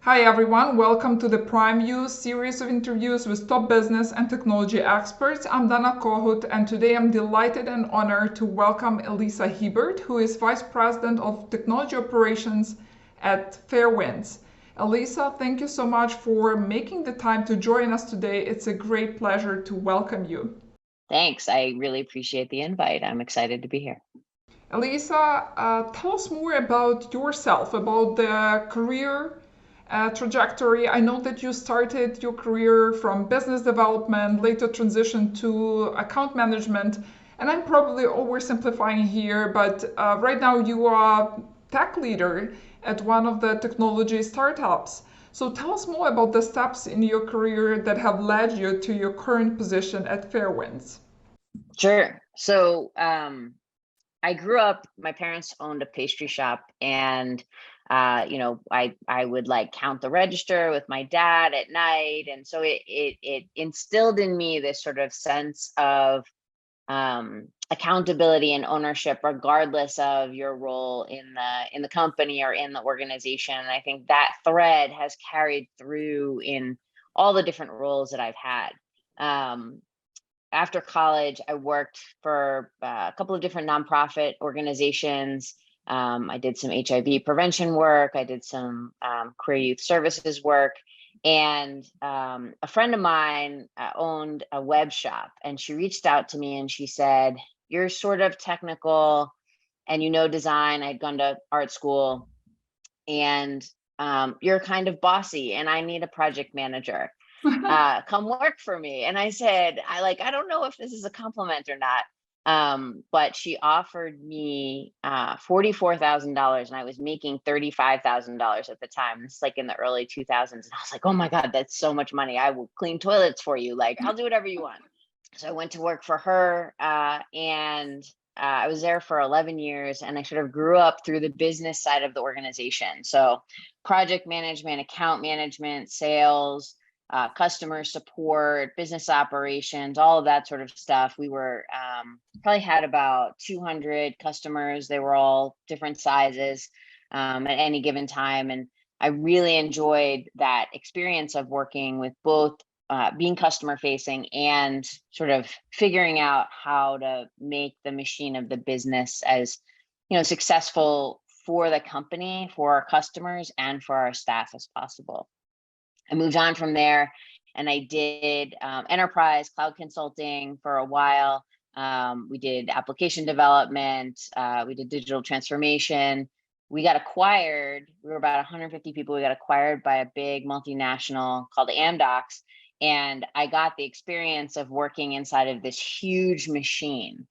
Hi everyone, welcome to the Prime Use series of interviews with top business and technology experts. I'm Dana Kohut, and today I'm delighted and honored to welcome Elisa Hebert, who is Vice President of Technology Operations at Fairwinds. Elisa, thank you so much for making the time to join us today. It's a great pleasure to welcome you. Thanks. I really appreciate the invite. I'm excited to be here. Elisa, tell us more about yourself, about the career trajectory. I know that you started your career from business development, later transitioned to account management, and I'm probably oversimplifying here, but right now you are tech leader at one of the technology startups. So tell us more about the steps in your career that have led you to your current position at Fairwinds. Sure. I grew up, my parents owned a pastry shop, and I would like count the register with my dad at night. And so it instilled in me this sort of sense of accountability and ownership, regardless of your role in the company or in the organization. And I think that thread has carried through in all the different roles that I've had. Um, After college, I worked for a couple of different nonprofit organizations. I did some HIV prevention work. I did some career youth services work. And a friend of mine owned a web shop, and she reached out to me and she said, "You're sort of technical and you know design." I'd gone to art school, and you're kind of bossy, and I need a project manager. Come work for me. And I said, I don't know if this is a compliment or not. But she offered me $44,000, and I was making $35,000 at the time. This is like in the early 2000s. And I was like, oh my God, that's so much money. I will clean toilets for you. Like, I'll do whatever you want. So I went to work for her, and I was there for 11 years, and I sort of grew up through the business side of the organization. So project management, account management, sales, customer support, business operations, all of that sort of stuff. We were probably had about 200 customers. They were all different sizes at any given time. And I really enjoyed that experience of working with both being customer facing and sort of figuring out how to make the machine of the business as successful for the company, for our customers, and for our staff as possible. I moved on from there, and I did enterprise cloud consulting for a while. We did application development. We did digital transformation. We got acquired. We were about 150 people. We got acquired by a big multinational called Amdocs. And I got the experience of working inside of this huge machine,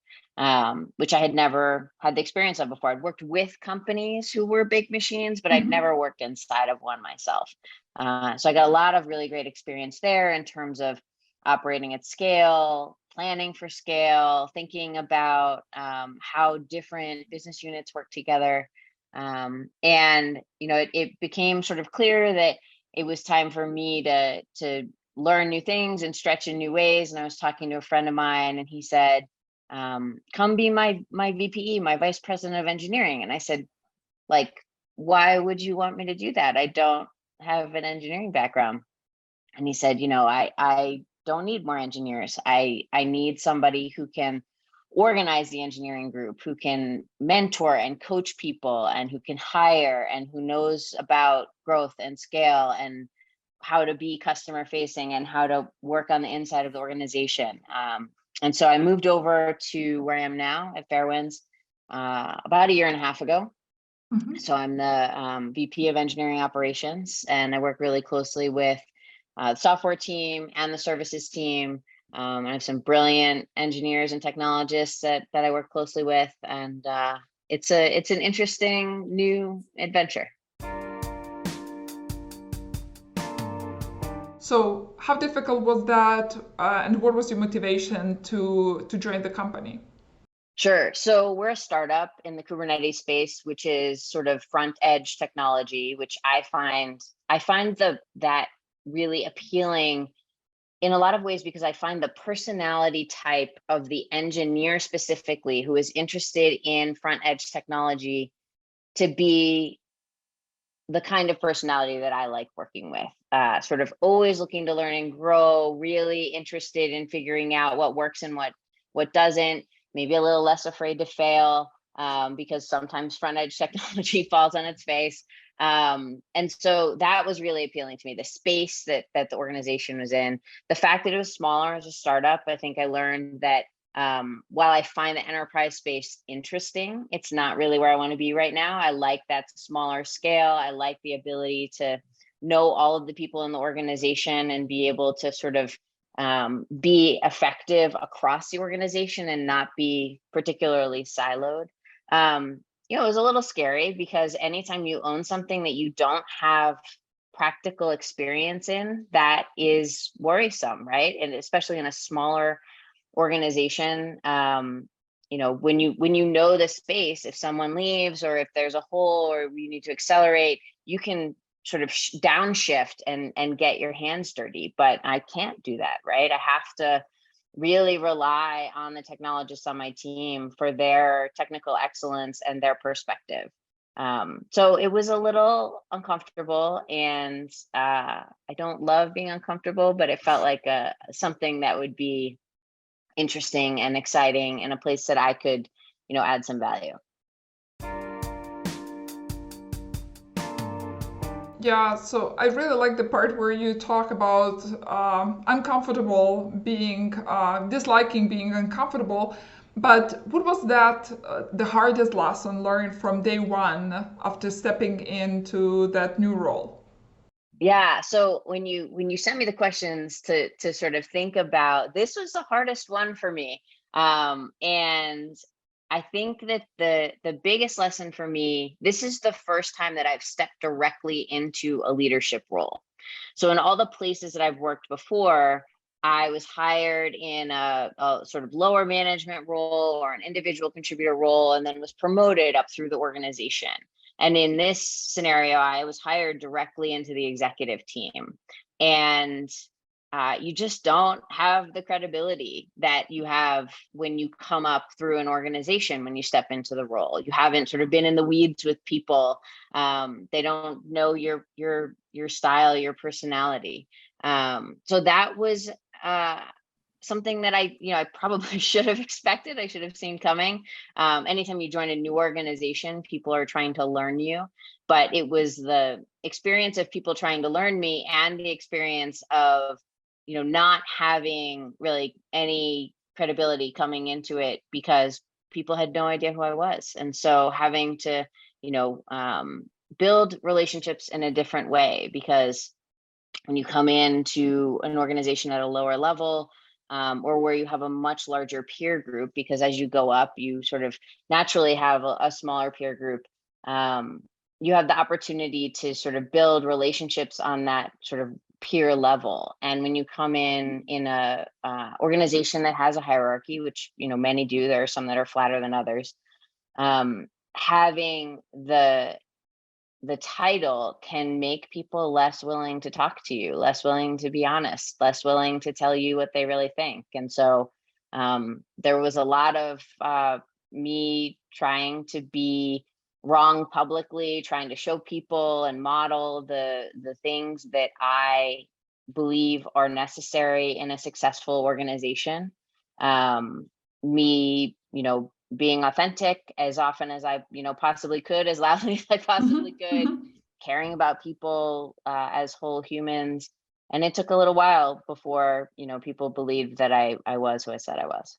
which I had never had the experience of before. I'd worked with companies who were big machines, but I'd never worked inside of one myself. So I got a lot of really great experience there in terms of operating at scale, planning for scale, thinking about how different business units work together. It became sort of clear that it was time for me to learn new things and stretch in new ways. And I was talking to a friend of mine, and he said, come be my VPE, my vice president of engineering. And I said, like, why would you want me to do that? I don't have an engineering background. And he said, I don't need more engineers. I need somebody who can organize the engineering group, who can mentor and coach people, and who can hire, and who knows about growth and scale, and how to be customer facing, and how to work on the inside of the organization. And so I moved over to where I am now at Fairwinds about a year and a half ago. So I'm the VP of Engineering Operations, and I work really closely with the software team and the services team. I have some brilliant engineers and technologists that I work closely with, and it's an interesting new adventure. So how difficult was that, and what was your motivation to join the company? Sure. So we're a startup in the Kubernetes space, which is sort of front edge technology, which I find that really appealing in a lot of ways, because I find the personality type of the engineer specifically who is interested in front edge technology to be the kind of personality that I like working with. Sort of always looking to learn and grow, really interested in figuring out what works and what doesn't, maybe a little less afraid to fail, because sometimes front edge technology falls on its face. And so that was really appealing to me, the space that the organization was in, the fact that it was smaller as a startup. I think I learned that while I find the enterprise space interesting, it's not really where I want to be right now. I like that smaller scale. I like the ability to know all of the people in the organization and be able to sort of be effective across the organization and not be particularly siloed. It was a little scary because anytime you own something that you don't have practical experience in, that is worrisome, right? And especially in a smaller organization, when you know the space, if someone leaves or if there's a hole or you need to accelerate, you can sort of downshift and get your hands dirty. But I can't do that, right? I have to really rely on the technologists on my team for their technical excellence and their perspective. So it was a little uncomfortable, and I don't love being uncomfortable, but it felt like something that would be interesting and exciting and a place that I could, add some value. Yeah, so I really like the part where you talk about uncomfortable being, disliking being uncomfortable. But what was that the hardest lesson learned from day one after stepping into that new role? Yeah. So when you sent me the questions to sort of think about, this was the hardest one for me. And I think that the biggest lesson for me, this is the first time that I've stepped directly into a leadership role. So in all the places that I've worked before, I was hired in a sort of lower management role or an individual contributor role, and then was promoted up through the organization. And in this scenario, I was hired directly into the executive team. And you just don't have the credibility that you have when you come up through an organization, when you step into the role. You haven't sort of been in the weeds with people. They don't know your style, your personality. So that was something that I probably should have expected. I should have seen coming. Anytime you join a new organization, people are trying to learn you. But it was the experience of people trying to learn me and the experience of not having really any credibility coming into it because people had no idea who I was. And so having to, build relationships in a different way, because when you come into an organization at a lower level, or where you have a much larger peer group, because as you go up, you sort of naturally have a smaller peer group. You have the opportunity to sort of build relationships on that sort of peer level. And when you come in a organization that has a hierarchy, which many do, there are some that are flatter than others, having the title can make people less willing to talk to you, less willing to be honest, less willing to tell you what they really think. And so there was a lot of me trying to be wrong publicly, trying to show people and model the things that I believe are necessary in a successful organization. Me, being authentic as often as I, possibly could, as loudly as I possibly could, caring about people as whole humans. And it took a little while before, people believed that I was who I said I was.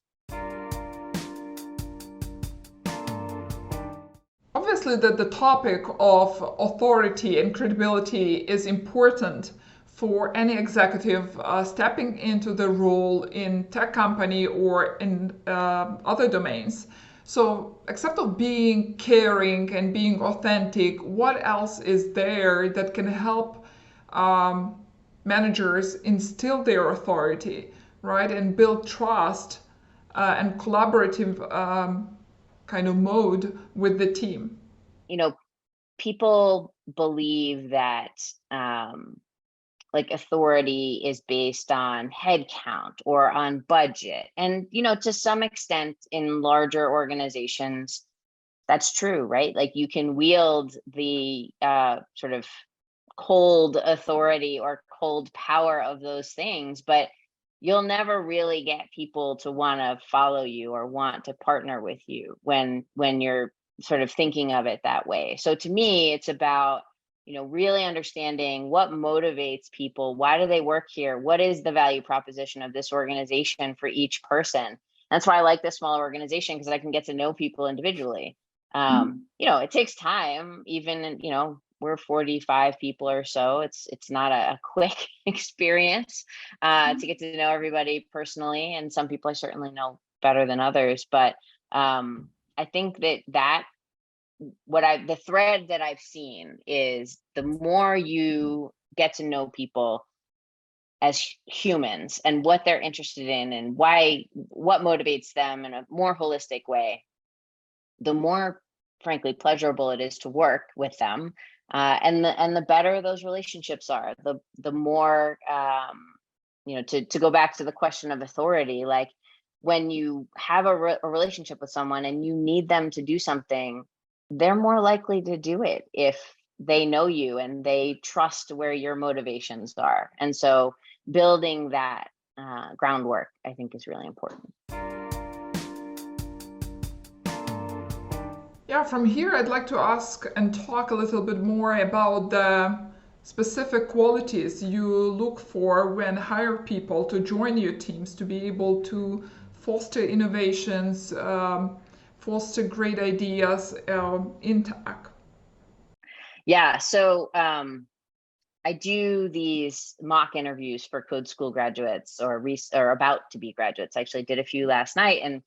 Obviously, that the topic of authority and credibility is important for any executive stepping into the role in tech company or in other domains. So, except of being caring and being authentic, what else is there that can help managers instill their authority, right, and build trust and collaborative kind of mode with the team? People believe that like authority is based on head count or on budget. And, to some extent in larger organizations, that's true, right? Like you can wield the sort of cold authority or cold power of those things, but you'll never really get people to want to follow you or want to partner with you when you're sort of thinking of it that way. So to me, it's about, really understanding what motivates people. Why do they work here? What is the value proposition of this organization for each person? That's why I like this smaller organization, because I can get to know people individually. It takes time, even, we're 45 people or so. It's not a quick experience to get to know everybody personally. And some people I certainly know better than others. But I think that the thread that I've seen is the more you get to know people as humans and what they're interested in and what motivates them in a more holistic way, the more, frankly, pleasurable it is to work with them, and the better those relationships are. The more, to go back to the question of authority, like when you have a relationship with someone and you need them to do something, they're more likely to do it if they know you and they trust where your motivations are. And so building that groundwork, I think, is really important. Yeah, from here I'd like to ask and talk a little bit more about the specific qualities you look for when hire people to join your teams to be able to foster innovations, foster great ideas in tech. Yeah, so I do these mock interviews for code school graduates or about to be graduates. I actually did a few last night, and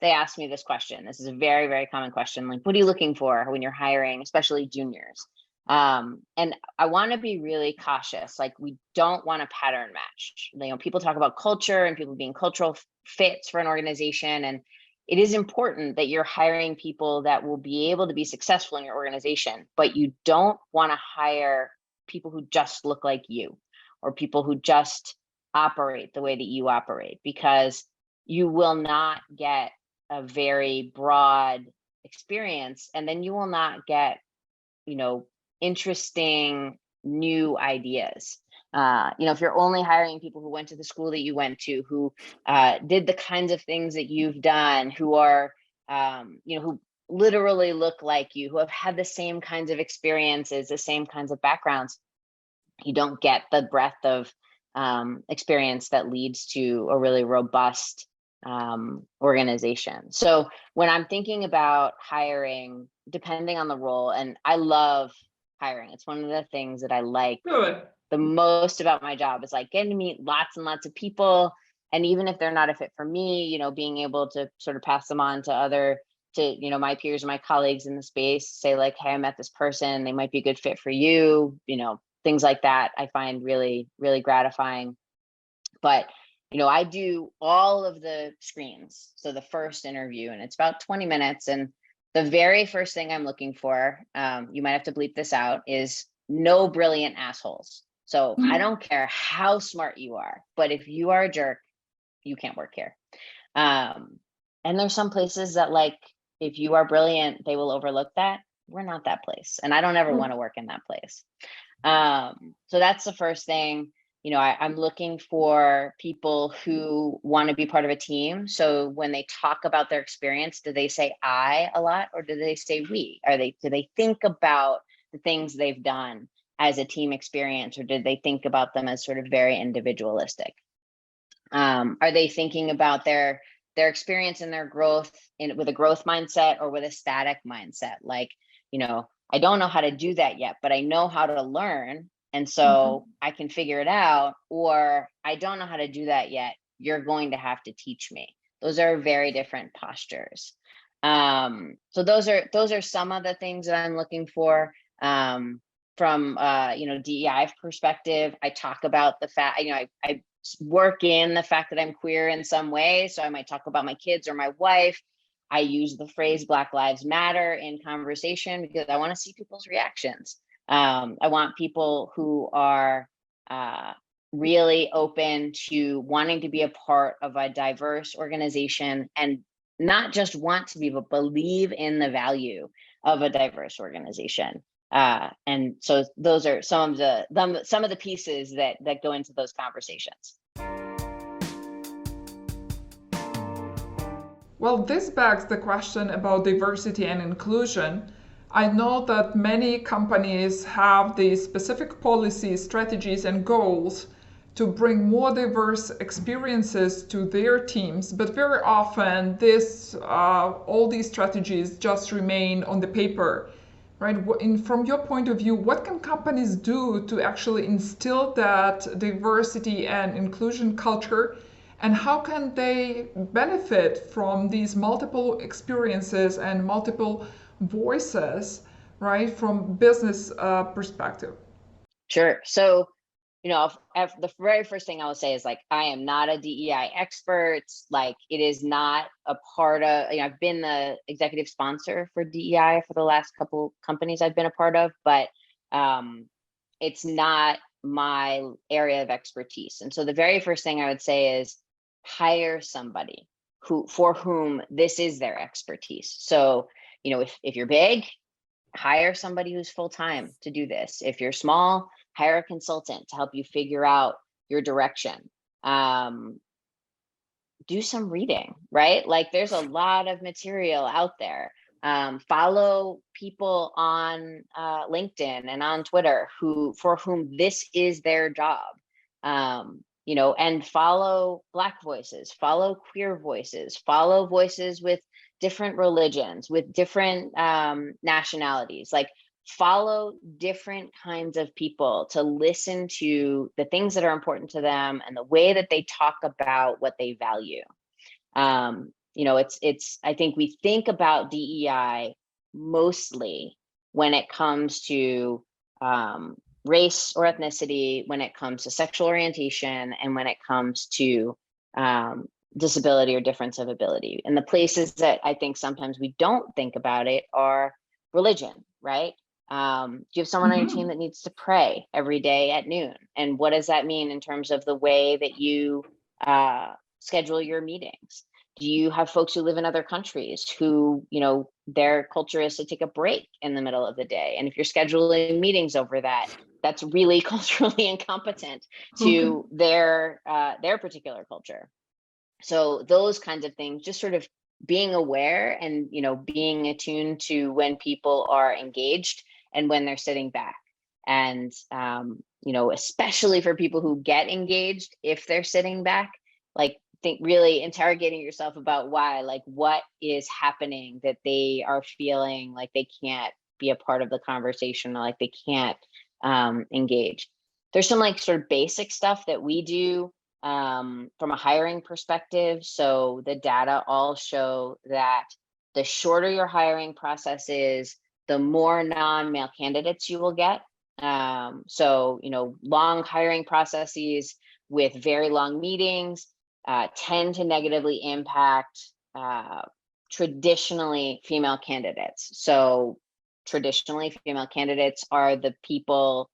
they asked me this question. This is a very, very common question. Like, what are you looking for when you're hiring, especially juniors? And I want to be really cautious. Like, we don't want to pattern match. People talk about culture and people being cultural fits for an organization. And it is important that you're hiring people that will be able to be successful in your organization, but you don't want to hire people who just look like you or people who just operate the way that you operate, because you will not get a very broad experience, and then you will not get, interesting new ideas. If you're only hiring people who went to the school that you went to, who did the kinds of things that you've done, who are, who literally look like you, who have had the same kinds of experiences, the same kinds of backgrounds, you don't get the breadth of experience that leads to a really robust organization. So when I'm thinking about hiring, depending on the role, and I love hiring, it's one of the things that I like the most about my job, is like getting to meet lots and lots of people. And even if they're not a fit for me, being able to sort of pass them on to my peers and my colleagues in the space, say like, hey, I met this person, they might be a good fit for you, things like that, I find really, really gratifying. But I do all of the screens. So the first interview, and it's about 20 minutes. And the very first thing I'm looking for, you might have to bleep this out, is no brilliant assholes. So I don't care how smart you are, but if you are a jerk, you can't work here. And there's some places that, like, if you are brilliant, they will overlook that. We're not that place. And I don't ever want to work in that place. So that's the first thing. I'm looking for people who want to be part of a team. So when they talk about their experience, do they say I a lot, or do they say we? Do they think about the things they've done as a team experience, or did they think about them as sort of very individualistic? Are they thinking about their experience and their growth with a growth mindset or with a static mindset? Like, I don't know how to do that yet, but I know how to learn. And so I can figure it out. Or I don't know how to do that yet. You're going to have to teach me. Those are very different postures. So those are some of the things that I'm looking for. From DEI perspective, I talk about the fact, I work in the fact that I'm queer in some way. So I might talk about my kids or my wife. I use the phrase Black Lives Matter in conversation because I want to see people's reactions. I want people who are really open to wanting to be a part of a diverse organization and not just want to be, but believe in the value of a diverse organization. And so those are some of the pieces that go into those conversations. Well, this begs the question about diversity and inclusion. I know that many companies have these specific policies, strategies, and goals to bring more diverse experiences to their teams, but very often all these strategies just remain on the paper, right? From your point of view, what can companies do to actually instill that diversity and inclusion culture, and how can they benefit from these multiple experiences and multiple voices, right, from business perspective? Sure. So, the very first thing I will say is, like, I am not a DEI expert. Like, it is not a part of, I've been the executive sponsor for DEI for the last couple companies I've been a part of, but it's not my area of expertise. And so the very first thing I would say is hire somebody for whom this is their expertise. So, if you're big, hire somebody who's full-time to do this. If you're small, hire a consultant to help you figure out your direction. Do some reading, right? Like, there's a lot of material out there. Follow people on LinkedIn and on Twitter for whom this is their job. And follow Black voices, follow queer voices, follow voices with different religions, with different nationalities. Like, follow different kinds of people to listen to the things that are important to them and the way that they talk about what they value. I think we think about DEI mostly when it comes to race or ethnicity, when it comes to sexual orientation, and when it comes to disability or difference of ability. And the places that I think sometimes we don't think about it are religion, right? Do you have someone on your team that needs to pray every day at noon? And what does that mean in terms of the way that you schedule your meetings? Do you have folks who live in other countries who, their culture is to take a break in the middle of the day? And if you're scheduling meetings over that, that's really culturally incompetent to their particular culture. So those kinds of things, just sort of being aware and, being attuned to when people are engaged and when they're sitting back. And, especially for people who get engaged, if they're sitting back, like, think really interrogating yourself about why, like, what is happening that they are feeling like they can't be a part of the conversation, or like they can't engage. There's some, like, sort of basic stuff that we do from a hiring perspective. So the data all show that the shorter your hiring process is, the more non-male candidates you will get. So, long hiring processes with very long meetings tend to negatively impact traditionally female candidates. So traditionally, female candidates are the people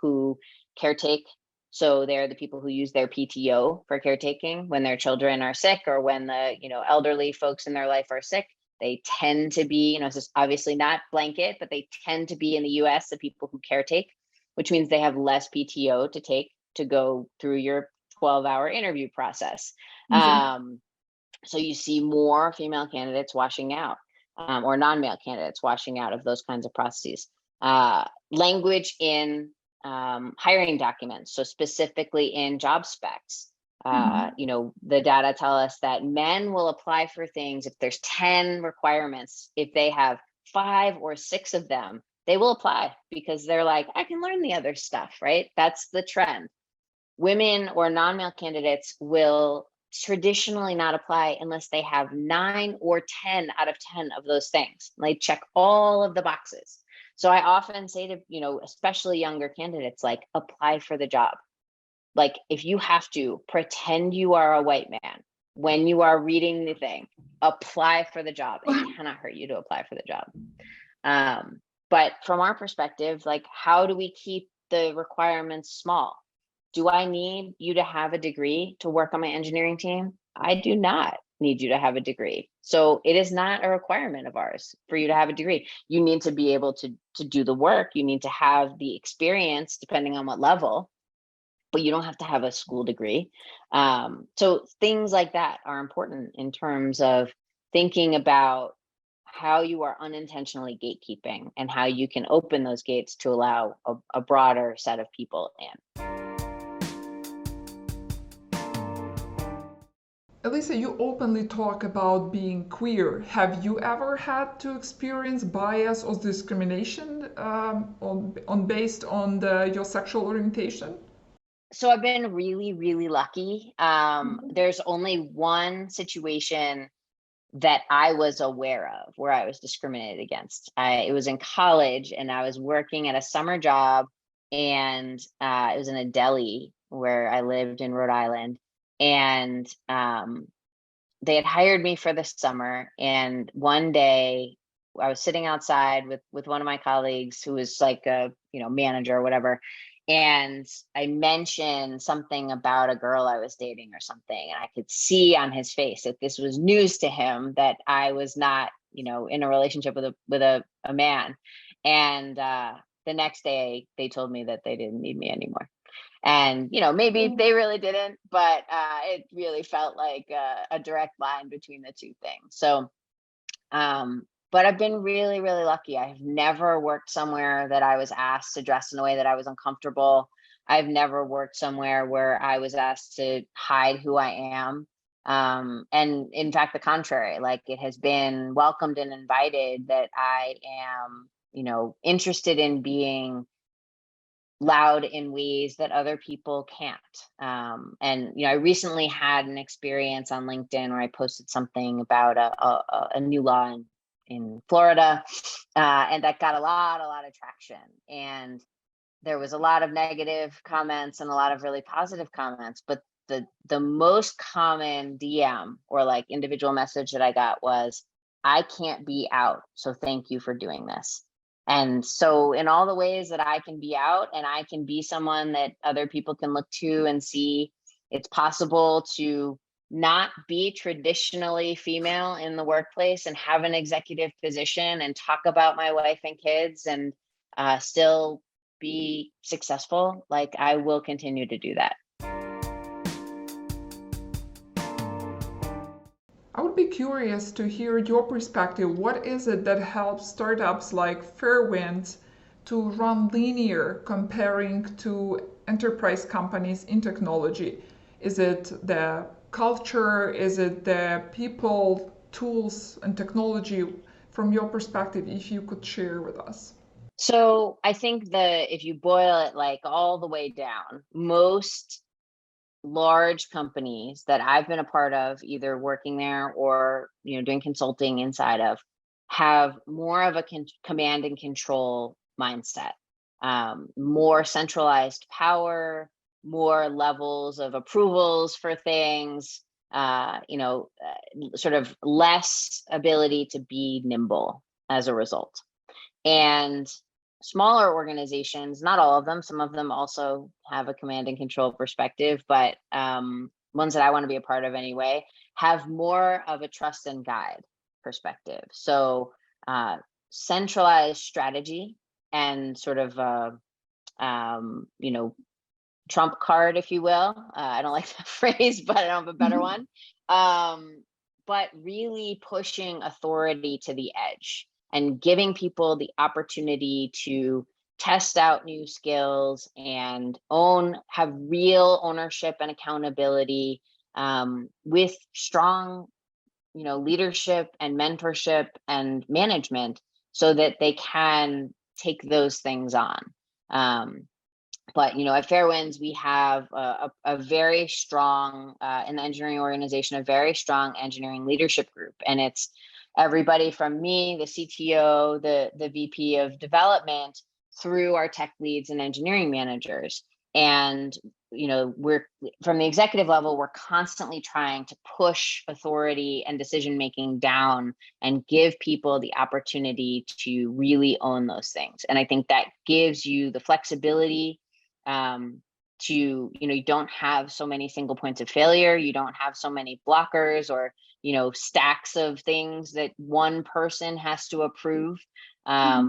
who caretake. So they're the people who use their PTO for caretaking when their children are sick, or when the elderly folks in their life are sick. They tend to be, this is obviously not blanket, but they tend to be in the US the people who caretake, which means they have less PTO to take to go through your 12-hour interview process. So you see more female candidates washing out, or non-male candidates washing out of those kinds of processes. Language in hiring documents, so specifically in job specs. The data tell us that men will apply for things if there's 10 requirements. If they have 5 or 6 of them, they will apply because they're like, I can learn the other stuff, right? That's the trend. Women or non-male candidates will traditionally not apply unless they have 9 or 10 out of 10 of those things. They check all of the boxes. So I often say to, especially younger candidates, like, apply for the job. Like, if you have to pretend you are a white man when you are reading the thing, apply for the job. It cannot hurt you to apply for the job. But from our perspective, like, how do we keep the requirements small? Do I need you to have a degree to work on my engineering team? I do not. need you to have a degree. So it is not a requirement of ours for you to have a degree. You need to be able to do the work. You need to have the experience, depending on what level, but you don't have to have a school degree. So things like that are important in terms of thinking about how you are unintentionally gatekeeping and how you can open those gates to allow a broader set of people in. Elisa, you openly talk about being queer. Have you ever had to experience bias or discrimination based on your sexual orientation? So I've been really, really lucky. There's only one situation that I was aware of where I was discriminated against. It was in college, and I was working at a summer job, and it was in a deli where I lived in Rhode Island, and they had hired me for the summer. And one day, I was sitting outside with one of my colleagues who was like a manager or whatever, and I mentioned something about a girl I was dating or something, and I could see on his face that this was news to him, that I was not in a relationship with a man. And the next day they told me that they didn't need me anymore. And maybe they really didn't, but it really felt like a direct line between the two things. So but I've been really, really lucky. I've never worked somewhere that I was asked to dress in a way that I was uncomfortable. I've never worked somewhere where I was asked to hide who I am. And in fact, the contrary, like, it has been welcomed and invited that I am, interested in being loud in ways that other people can't. And I recently had an experience on LinkedIn where I posted something about a new law in Florida, and that got a lot of traction. And there was a lot of negative comments and a lot of really positive comments, but the most common DM or like individual message that I got was, "I can't be out, so thank you for doing this." And so in all the ways that I can be out and I can be someone that other people can look to and see it's possible to not be traditionally female in the workplace and have an executive position and talk about my wife and kids and still be successful, like, I will continue to do that. I would be curious to hear your perspective. What is it that helps startups like Fairwinds to run linear comparing to enterprise companies in technology? Is it the culture? Is it the people, tools, and technology? From your perspective, if you could share with us. So I think that if you boil it like all the way down, most large companies that I've been a part of, either working there or doing consulting inside of, have more of a command and control mindset, more centralized power, more levels of approvals for things, sort of less ability to be nimble as a result. And smaller organizations, not all of them, some of them also have a command and control perspective, but ones that I want to be a part of anyway, have more of a trust and guide perspective. So centralized strategy and sort of trump card, if you will. I don't like that phrase, but I don't have a better one. But really pushing authority to the edge and giving people the opportunity to test out new skills and have real ownership and accountability, with strong, leadership and mentorship and management, so that they can take those things on. But at Fairwinds, we have a very strong, in the engineering organization, a very strong engineering leadership group, and it's everybody from me, the CTO, the VP of development, through our tech leads and engineering managers. And we're, from the executive level, we're constantly trying to push authority and decision making down and give people the opportunity to really own those things. And I think that gives you the flexibility to, you don't have so many single points of failure, you don't have so many blockers or stacks of things that one person has to approve,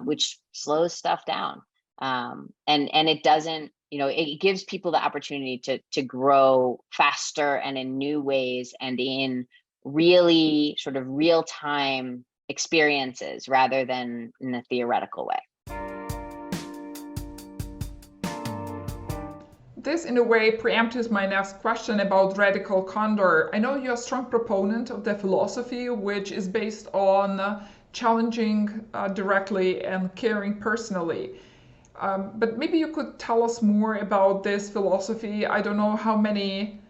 which slows stuff down. And it doesn't, it gives people the opportunity to grow faster and in new ways and in really sort of real time experiences rather than in a theoretical way. This, in a way, preempts my next question about radical candor. I know you're a strong proponent of the philosophy, which is based on challenging directly and caring personally. But maybe you could tell us more about this philosophy. I don't know how many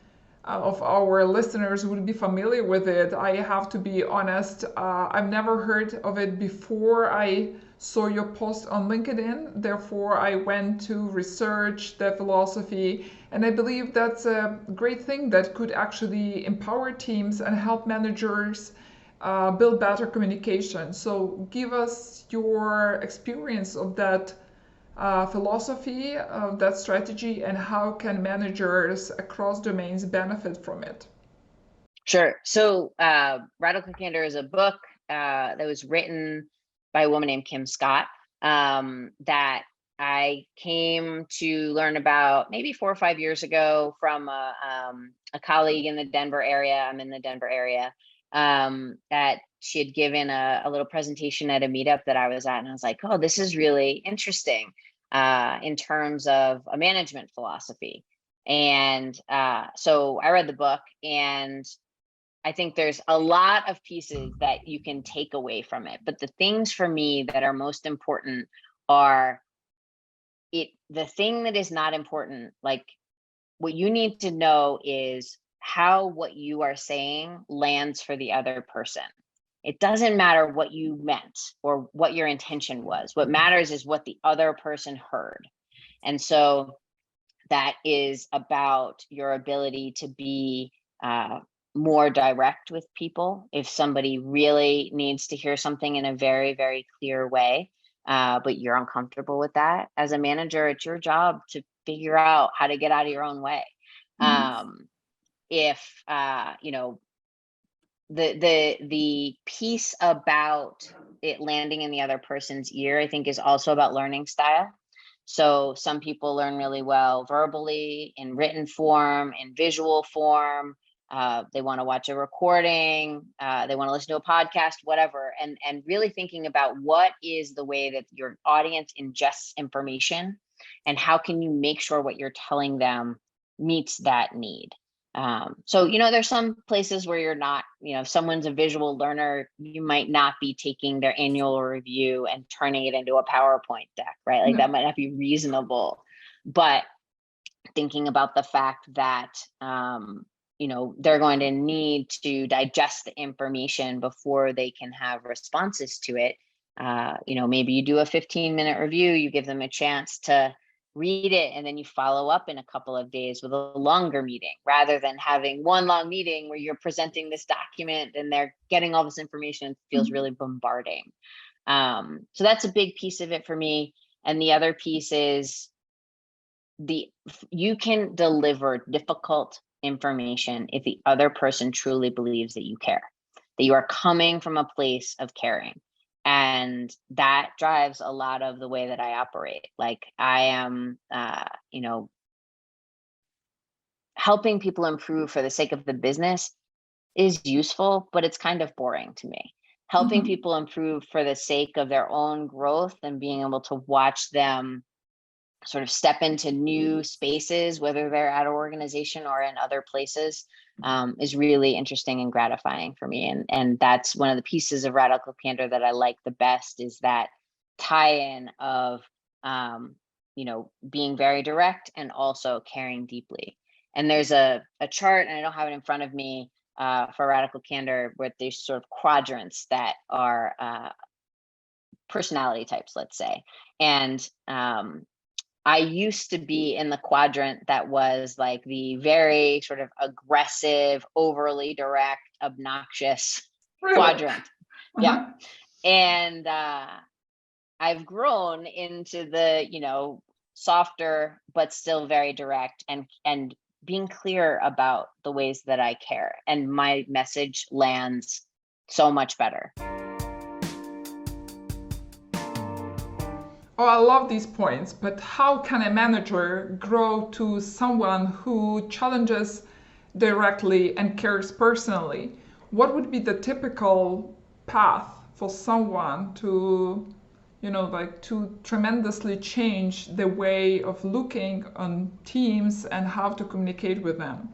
of our listeners would be familiar with it. I have to be honest, I've never heard of it before I saw your post on LinkedIn. Therefore, I went to research the philosophy, and I believe that's a great thing that could actually empower teams and help managers build better communication. So give us your experience of that philosophy, of that strategy, and how can managers across domains benefit from it? Sure. So Radical Candor is a book that was written by a woman named Kim Scott that I came to learn about maybe 4 or 5 years ago from a colleague in the Denver area. I'm in the Denver area. That she had given a little presentation at a meetup that I was at, and I was like, oh, this is really interesting in terms of a management philosophy. And so I read the book, and I think there's a lot of pieces that you can take away from it. But the things for me that are most important are the thing that is not important, like what you need to know is how what you are saying lands for the other person. It doesn't matter what you meant or what your intention was. What matters is what the other person heard. And so that is about your ability to be more direct with people. If somebody really needs to hear something in a very, very clear way, but you're uncomfortable with that, as a manager, it's your job to figure out how to get out of your own way. If the piece about it landing in the other person's ear, I think, is also about learning style. So some people learn really well verbally, in written form, in visual form. They want to watch a recording, they want to listen to a podcast, whatever, and really thinking about what is the way that your audience ingests information, and how can you make sure what you're telling them meets that need. So, there's some places where you're not, if someone's a visual learner, you might not be taking their annual review and turning it into a PowerPoint deck, right? Like that might not be reasonable. But thinking about the fact that, they're going to need to digest the information before they can have responses to it. Maybe you do a 15-minute review, you give them a chance to read it, and then you follow up in a couple of days with a longer meeting, rather than having one long meeting where you're presenting this document and they're getting all this information. It feels really bombarding. So that's a big piece of it for me. And the other piece is you can deliver difficult information if the other person truly believes that you care, that you are coming from a place of caring. And that drives a lot of the way that I operate. Like I am, helping people improve for the sake of the business is useful, but it's kind of boring to me. Helping people improve for the sake of their own growth and being able to watch them sort of step into new spaces, whether they're at an organization or in other places, is really interesting and gratifying for me. And that's one of the pieces of Radical Candor that I like the best, is that tie-in of, being very direct and also caring deeply. And there's a chart, and I don't have it in front of me, for Radical Candor, where there's sort of quadrants that are personality types, let's say. And I used to be in the quadrant that was like the very sort of aggressive, overly direct, obnoxious quadrant. Yeah. And I've grown into the, softer, but still very direct and being clear about the ways that I care, and my message lands so much better. Oh, I love these points, but how can a manager grow to someone who challenges directly and cares personally? What would be the typical path for someone to, like to tremendously change the way of looking on teams and how to communicate with them?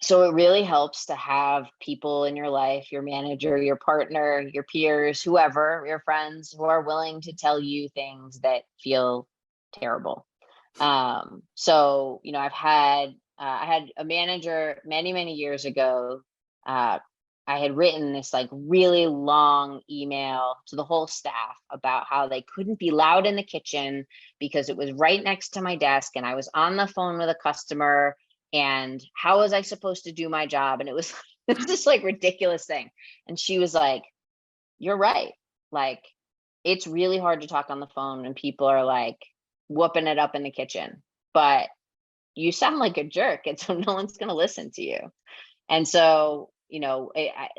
So it really helps to have people in your life, your manager, your partner, your peers, whoever, your friends, who are willing to tell you things that feel terrible. So, I had a manager many years ago. Uh, I had written this like really long email to the whole staff about how they couldn't be loud in the kitchen because it was right next to my desk and I was on the phone with a customer, and how was I supposed to do my job? And it was, it was this like ridiculous thing. And she was like, "You're right. Like, it's really hard to talk on the phone when people are like whooping it up in the kitchen, but you sound like a jerk, and so no one's going to listen to you." And so,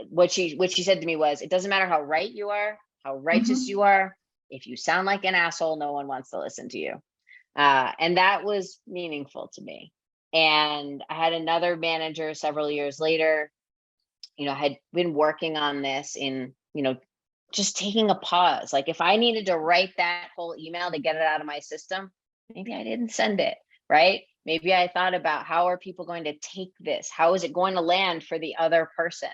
what she said to me was, "It doesn't matter how right you are, how righteous Hmm. you are. If you sound like an asshole, no one wants to listen to you." And that was meaningful to me. And I had another manager several years later, had been working on this in, just taking a pause. Like if I needed to write that whole email to get it out of my system, maybe I didn't send it, right? Maybe I thought about, how are people going to take this? How is it going to land for the other person?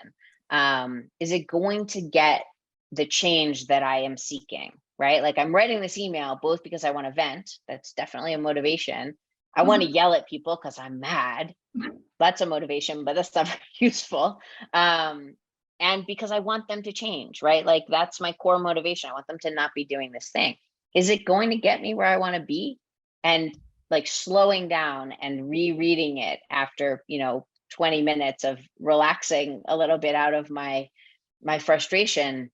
Is it going to get the change that I am seeking, right? Like I'm writing this email both because I want to vent. That's definitely a motivation. I want to Hmm. yell at people because I'm mad. That's a motivation, but that's not very useful. Um, and because I want them to change, right? Like that's my core motivation. I want them to not be doing this thing. Is it going to get me where I want to be? And like slowing down and rereading it after, 20 minutes of relaxing a little bit out of my frustration,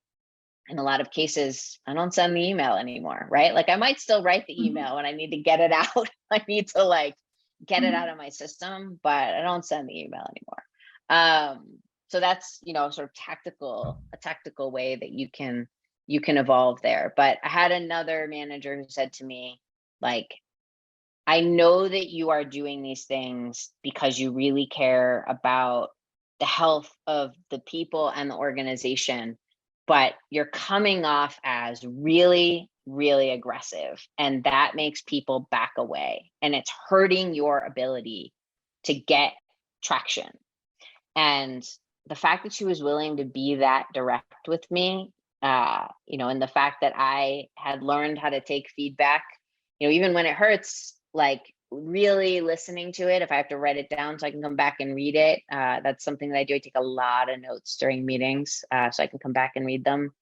in a lot of cases, I don't send the email anymore, right? Like I might still write the email when I need to get it out. I need to like get it out of my system, but I don't send the email anymore. So that's, sort of a tactical way that you can evolve there. But I had another manager who said to me, like, "I know that you are doing these things because you really care about the health of the people and the organization, but you're coming off as really, really aggressive. And that makes people back away. And it's hurting your ability to get traction." And the fact that she was willing to be that direct with me, and the fact that I had learned how to take feedback, even when it hurts, like really listening to it. If I have to write it down so I can come back and read it, that's something that I do. I take a lot of notes during meetings, so I can come back and read them.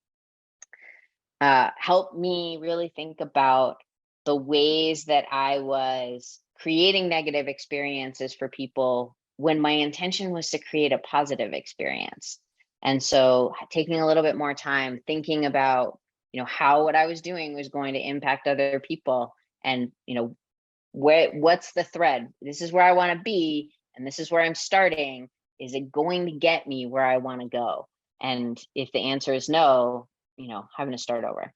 Help me really think about the ways that I was creating negative experiences for people when my intention was to create a positive experience. And so taking a little bit more time thinking about, how what I was doing was going to impact other people, and, what's the thread? This is where I want to be, and this is where I'm starting. Is it going to get me where I want to go? And if the answer is no, having to start over.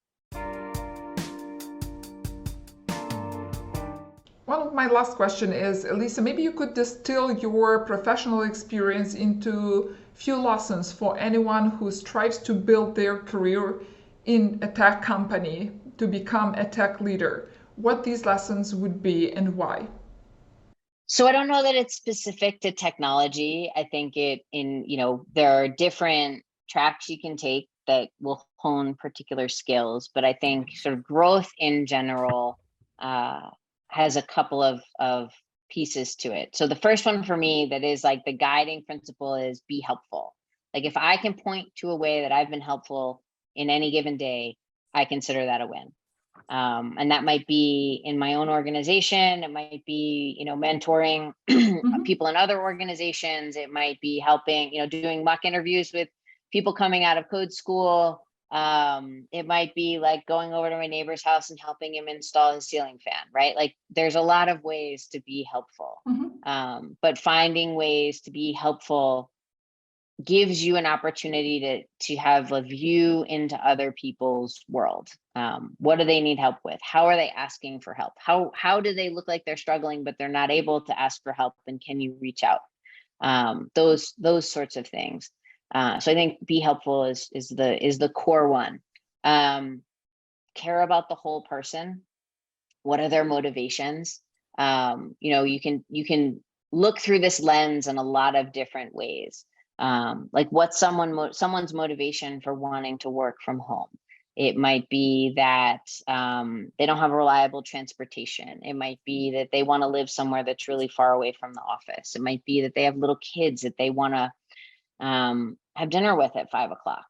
Well, my last question is, Elisa, maybe you could distill your professional experience into few lessons for anyone who strives to build their career in a tech company to become a tech leader. What these lessons would be and why? So I don't know that it's specific to technology. I think there are different tracks you can take that will hone particular skills, but I think sort of growth in general uh, has a couple of pieces to it. So the first one for me that is like the guiding principle is be helpful. Like if I can point to a way that I've been helpful in any given day, I consider that a win. And that might be in my own organization. It might be, mentoring Mhm. people in other organizations. It might be helping, doing mock interviews with people coming out of code school. It might be like going over to my neighbor's house and helping him install his ceiling fan, right? Like there's a lot of ways to be helpful. Mhm. But finding ways to be helpful gives you an opportunity to have a view into other people's world. What do they need help with? How are they asking for help? How do they look like they're struggling, but they're not able to ask for help? And can you reach out? Those sorts of things. So I think be helpful is the core one. Care about the whole person. What are their motivations? You can look through this lens in a lot of different ways. Like what's someone's motivation for wanting to work from home? It might be that they don't have reliable transportation. It might be that they want to live somewhere that's really far away from the office. It might be that they have little kids that they want to have dinner with at 5 o'clock.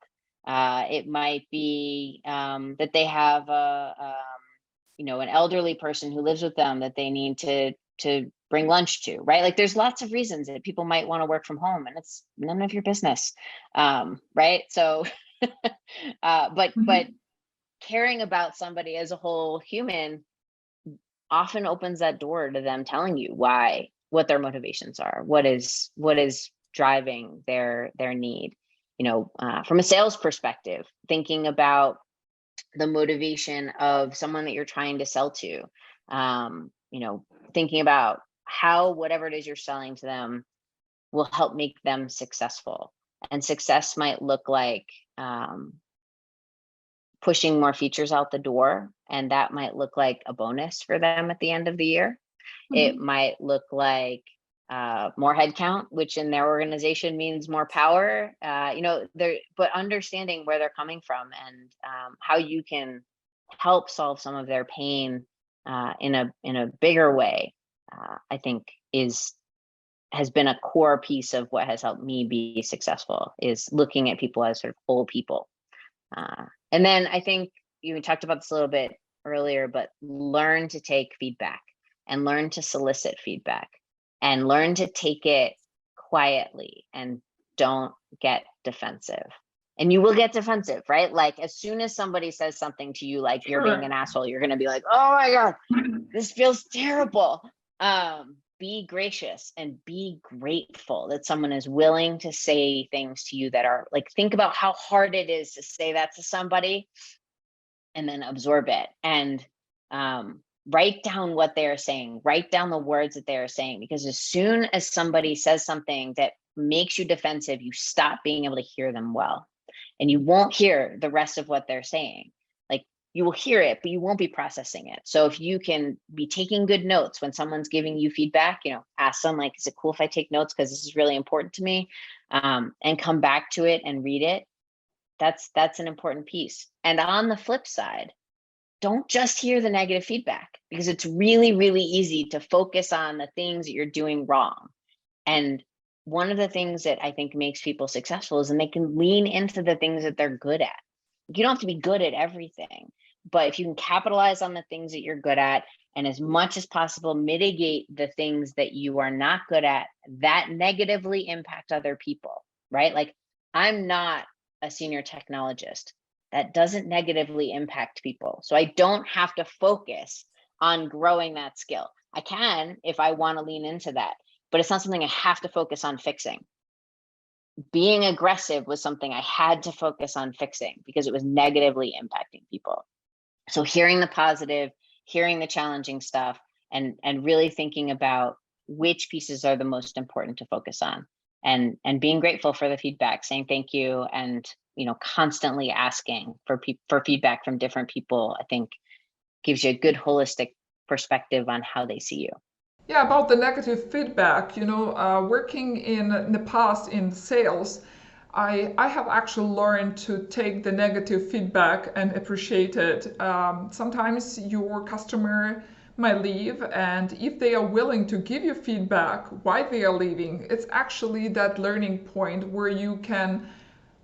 It might be that they have an elderly person who lives with them that they need to bring lunch to, right? Like there's lots of reasons that people might want to work from home, and it's none of your business, right? So, but Mhm. caring about somebody as a whole human often opens that door to them telling you what their motivations are, what is driving their need. From a sales perspective, thinking about the motivation of someone that you're trying to sell to, um, you know, thinking about how whatever it is you're selling to them will help make them successful. And success might look like um, pushing more features out the door, and that might look like a bonus for them at the end of the year. It Mhm. might look like more headcount, which in their organization means more power. But understanding where they're coming from and how you can help solve some of their pain in a bigger way, I think has been a core piece of what has helped me be successful. Is looking at people as sort of whole people. And then I think you talked about this a little bit earlier, but learn to take feedback and learn to solicit feedback and learn to take it quietly and don't get defensive. And you will get defensive, right? Like as soon as somebody says something to you, like you're being Sure. an asshole, you're going to be like, oh my God, this feels terrible. Be gracious and be grateful that someone is willing to say things to you that are like, think about how hard it is to say that to somebody and then absorb it and write down what they are saying, write down the words that they are saying, because as soon as somebody says something that makes you defensive, you stop being able to hear them well and you won't hear the rest of what they're saying. Like you will hear it, but you won't be processing it. So if you can be taking good notes when someone's giving you feedback, ask them like, is it cool if I take notes? Because this is really important to me. And come back to it and read it. That's an important piece. And on the flip side, don't just hear the negative feedback, because it's really, really easy to focus on the things that you're doing wrong. And one of the things that I think makes people successful is when they can lean into the things that they're good at. You don't have to be good at everything, but if you can capitalize on the things that you're good at and as much as possible mitigate the things that you are not good at that negatively impact other people, right? Like I'm not a senior technologist. That doesn't negatively impact people. So I don't have to focus on growing that skill. I can if I want to lean into that, but it's not something I have to focus on fixing. Being aggressive was something I had to focus on fixing because it was negatively impacting people. So hearing the positive, hearing the challenging stuff, and really thinking about which pieces are the most important to focus on, and being grateful for the feedback, saying thank you, and constantly asking for feedback from different people, I think gives you a good holistic perspective on how they see you. Yeah, about the negative feedback, working in the past in sales, I have actually learned to take the negative feedback and appreciate it. Sometimes your customer might leave, and if they are willing to give you feedback why they are leaving, it's actually that learning point where you can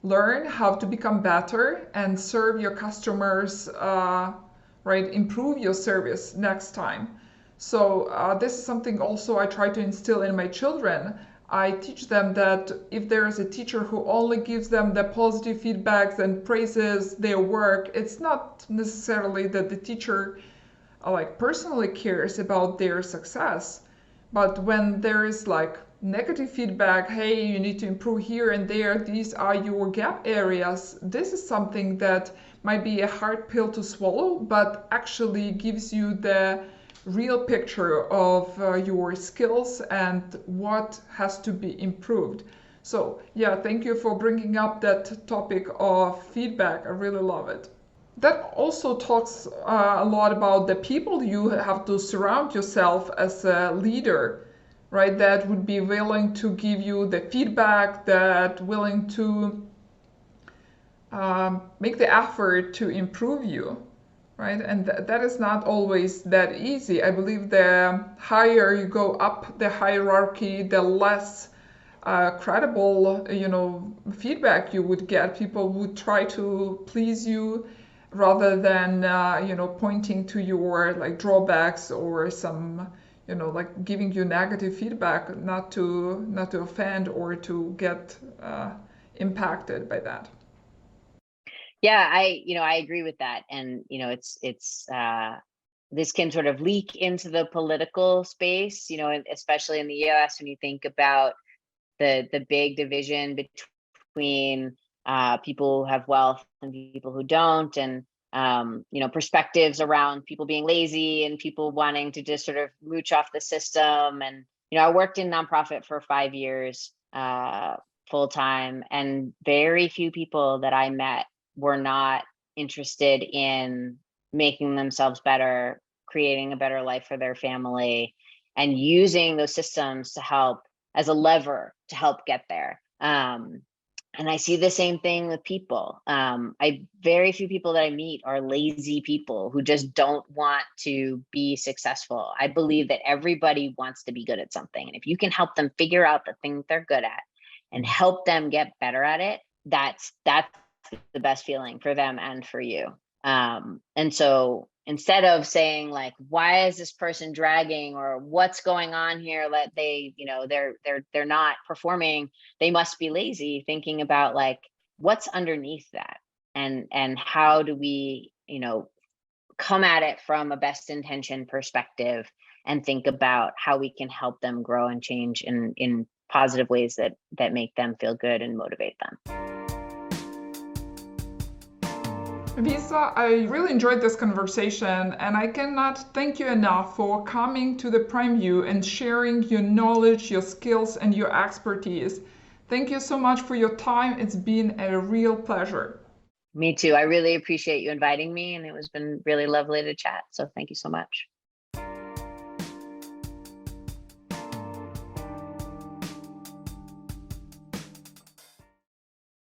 learn how to become better and serve your customers, right? Improve your service next time. So this is something also I try to instill in my children. I teach them that if there is a teacher who only gives them the positive feedbacks and praises their work, it's not necessarily that the teacher like personally cares about their success, but when there is like negative feedback, hey, you need to improve here and there, these are your gap areas, this is something that might be a hard pill to swallow, but actually gives you the real picture of your skills and what has to be improved. So yeah, thank you for bringing up that topic of feedback. I really love it. That also talks a lot about the people you have to surround yourself as a leader, right? That would be willing to give you the feedback, that willing to make the effort to improve you, right? And that is not always that easy. I believe the higher you go up the hierarchy, the less credible, feedback you would get. People would try to please you rather than, pointing to your like drawbacks or some, like giving you negative feedback, not to offend or to get impacted by that. Yeah, I agree with that. And, this can sort of leak into the political space, especially in the US, when you think about the big division between people who have wealth and people who don't, and perspectives around people being lazy and people wanting to just sort of mooch off the system. And I worked in nonprofit for 5 years full time, and very few people that I met were not interested in making themselves better, creating a better life for their family, and using those systems to help as a lever to help get there. And I see the same thing with people. Very few people that I meet are lazy people who just don't want to be successful. I believe that everybody wants to be good at something. And if you can help them figure out the thing they're good at and help them get better at it, that's the best feeling for them and for you. And so instead of saying like, why is this person dragging, or what's going on here, let they, they're not performing, they must be lazy, thinking about like, what's underneath that, and how do we, come at it from a best intention perspective and think about how we can help them grow and change in positive ways that make them feel good and motivate them. Elisa, I really enjoyed this conversation, and I cannot thank you enough for coming to the Prime View and sharing your knowledge, your skills, and your expertise. Thank you so much for your time. It's been a real pleasure. Me too. I really appreciate you inviting me, and it has been really lovely to chat. So thank you so much.